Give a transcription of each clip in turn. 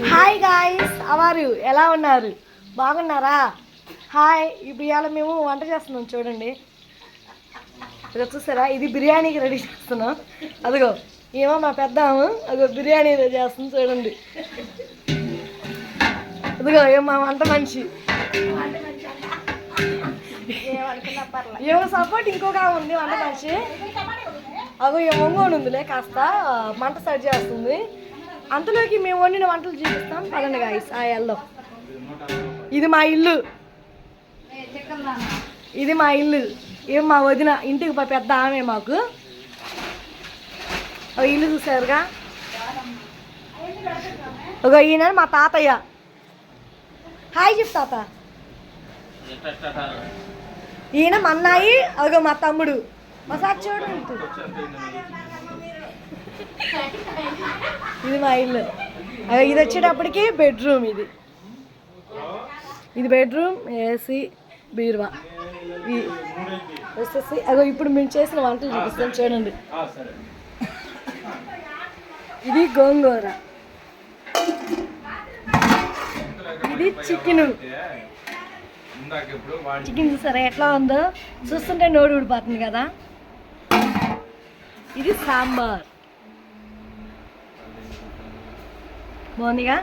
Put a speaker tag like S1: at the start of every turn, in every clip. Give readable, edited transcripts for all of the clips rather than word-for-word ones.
S1: Hi guys, hour ఎలా ఉన్నారు? బాగున్నారా? హాయ్. ఇప్పుడు ఇవాళ మేము వంట చేస్తున్నాం చూడండి. ఇది చూసారా, ఇది బిర్యానీకి రెడీ చేస్తున్నాం. అదిగో ఏమో మా పెద్దాము అదిగో బిర్యానీ రెడీ చేస్తుంది చూడండి. అదిగో ఏమో మా వంట మనిషి. ఏమో సపోర్ట్ ఇంకొక ఉంది వంట మనిషి. అగో ఏమో ఒంగోని ఉందిలే, కాస్త మంట సెట్ చేస్తుంది. అంతలోకి మేము వండిన వంటలు చూపిస్తాం పదండి గాయ్స్. వెళ్దాం. ఇది మా ఇల్లు, ఇది మా ఇల్లు. ఏం మా వదిన ఇంటికి పెద్ద ఆమె మాకు. ఇల్లు చూసారుగా. ఒక ఈయన మా తాతయ్య. హాయ్ చెప్పు తాత. ఈయన మా అన్నాయి. అగో మా తమ్ముడు. మా సార్ చూడండి. ఇది మా ఇల్లు. ఇది వచ్చేటప్పటికి బెడ్రూమ్. ఇది బెడ్రూమ్, ఏసీ, బీరువా వచ్చేసి. అదో ఇప్పుడు మేము చేసిన వంటలు చూపిస్తాం చూడండి. ఇది గోంగూర, ఇది చికెన్. చికెన్ చూసారా ఎట్లా ఉందో, చూస్తుంటే నోడు ఊడిపోతుంది కదా. ఇది సాంబార్ బాగుందిగా.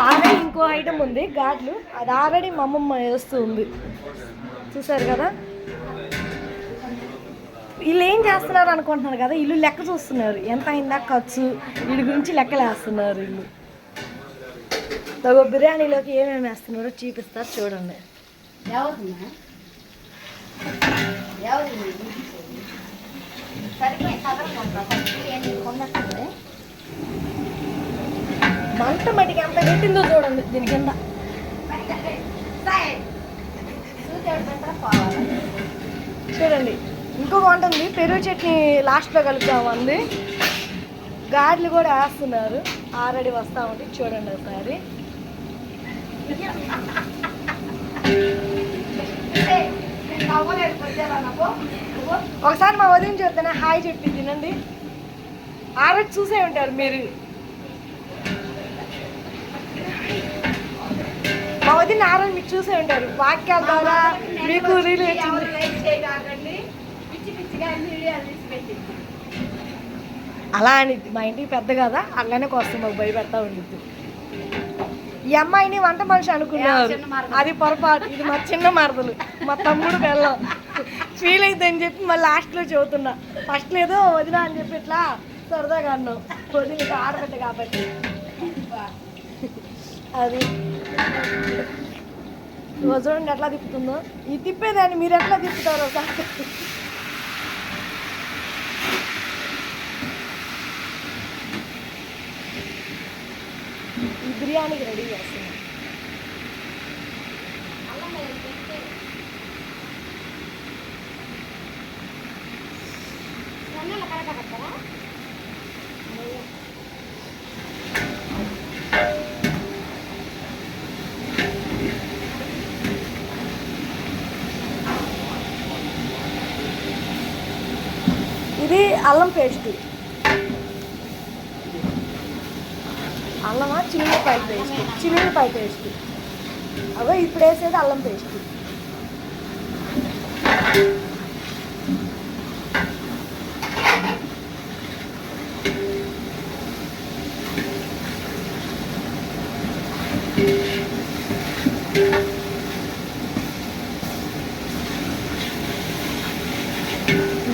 S1: ఆల్రెడీ ఇంకో ఐటమ్ ఉంది గాడ్లు, అది ఆల్రెడీ మా అమ్మమ్మ వేస్తూ ఉంది చూసారు కదా. వీళ్ళు ఏం చేస్తున్నారు అనుకుంటున్నారు కదా, ఇల్లు లెక్క చూస్తున్నారు ఎంత అయిందా ఖర్చు, వీడి గురించి లెక్కలు వేస్తున్నారు వీళ్ళు. తగో బిర్యానీలోకి ఏమేమి వేస్తున్నారో చూపిస్తారు చూడండి. మంట మట్టికి ఎంత పెట్టిందో చూడండి దీని కింద. చూడండి ఇంకొక వంట ఉంది, పెరుగు చట్నీ లాస్ట్లో కలుపుతామంది. గాడ్లు కూడా వేస్తున్నారు, ఆల్రెడీ వస్తూ ఉంది చూడండి ఒకసారి. ఒకసారి మా వదిన చెప్తానే హాయ్ చెప్పి తినండి. ఆల్రెడీ చూసే ఉంటారు మీరు. మా వదిన ఆరోజు మీకు చూసే ఉంటారు వాక్యాల ద్వారా మీకు అలా అని. మా ఇంటికి పెద్ద కదా, అలానే కోసం మాకు భయపెడతా ఉండిద్ది. ఈ అమ్మాయిని వంట మనిషి అనుకున్నారు, అది పొరపాటు. ఇది మా చిన్న మరదలు, మా తమ్ముడు వెళ్ళాం ఫీల్ అయిద్దని చెప్పి మళ్ళీ లాస్ట్లో చెబుతున్నా. ఫస్ట్లో ఏదో వదిన అని చెప్పి ఇట్లా సరదాగా అన్నాం, వదిన ఆడబిడ్డ కాబట్టి. అది చూడండి ఎట్లా తిప్పుతుందో. ఈ తిప్పేదాన్ని మీరు ఎట్లా తిప్పుతారో సార్. ఈ బిర్యానీకి రెడీ చేస్తున్నాం. ఇది అల్లం పేస్ట్. అల్లమా చిల్లిపాయ పేస్ట్, చిల్లిపాయ పేస్ట్. అవో ఇప్పుడు వేసేది అల్లం పేస్ట్.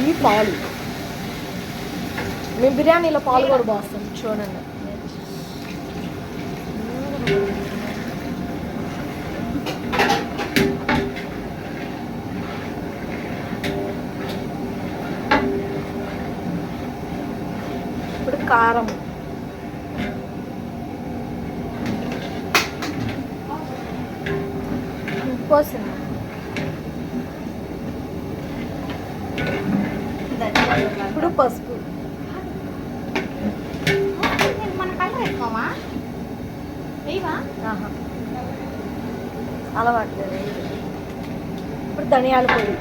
S1: ఇది పాలు. మేము బిర్యానీలో పాలు కూడా పోస్తాం చూడండి. ఇప్పుడు కారం, పోసింది. ఇప్పుడు పసుపు. అలవాటు లేదు. ఇప్పుడు ధనియాల పొడి,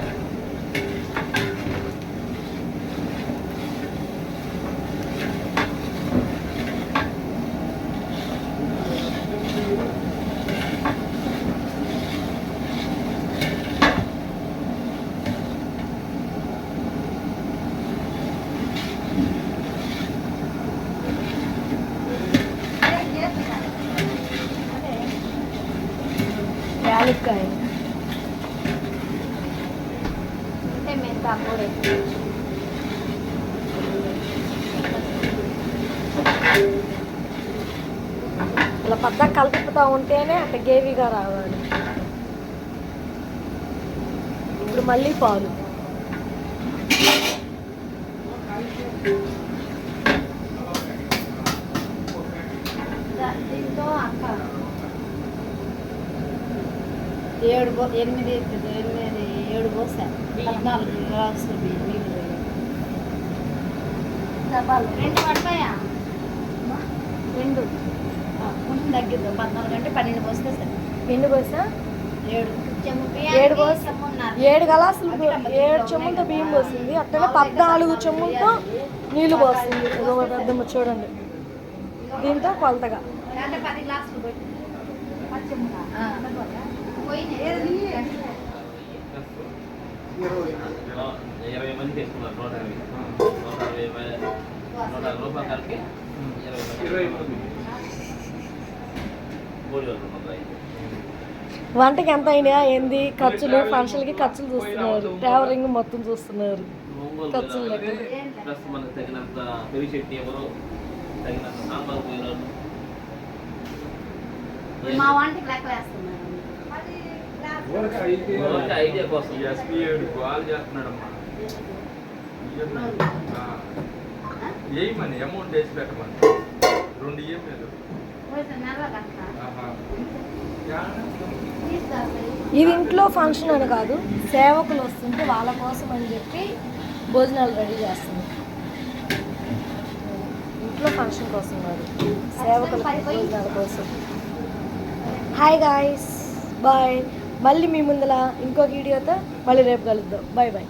S1: యాలక్కాయలు
S2: అంటే మేము తమ్ముడే
S1: ఇలా పెద్ద కలుపుతూ ఉంటేనే అట్ట గేవీగా రావాలి. ఇప్పుడు మళ్ళీ పాలు.
S2: దీంతో అక్క 7 పోసా 14 గ్లాసులు నీళ్ళు డబ్బాలు 2 పడతాయా 2 కొంచెం తగ్గిద్దాం 14 అంటే 12 పోస్తే సరే.
S1: ఎన్ని పోసా
S2: 7
S1: పోసా 7 గ్లాసులు 7 చెమ్ములతో బియ్యం పోసింది. అట్లనే 14 చెమ్ములతో నీళ్ళు పోస్తుంది. పెద్దమ్మ చూడండి దీంతో కొలతగా.
S2: 10 గ్లాసులు పోయి
S3: 20 మంది తీసుకున్నారు 160 రూపాయలు కలిపి 20 మంది.
S1: వంటకి ఎంత అయినా ఏంది ఖర్చులు, ఫంక్షన్కి ఖర్చులు చూస్తున్నారు, ట్రావెలింగ్ మొత్తం చూస్తున్నారు. ఖర్చులు లెక్క
S3: ప్లస్ మనకు తగినంత పెరుగు చట్నీ ఎవరు, తగినంత సాంబార్ పోయినారు.
S2: మా వంటకి లెక్కలు వేస్తున్నారు
S3: ఐడియా కోసం
S4: కాల్ చేస్తున్నాడమ్మా. ఏమని అమౌంట్ వేసి పెట్టమని 2 ఈఎంఐలు.
S1: ఇది ఇంట్లో ఫంక్షన్ అని కాదు, సేవకులు వస్తుంటే వాళ్ళ కోసం అని చెప్పి భోజనాలు రెడీ చేస్తుంది. ఇంట్లో ఫంక్షన్ కోసం కాదు, సేవకుల భోజనాల కోసం. Hi guys, bye. మళ్ళీ మీ ముందర ఇంకో వీడియోతో మళ్ళీ రేపు కలుద్దాం. Bye bye.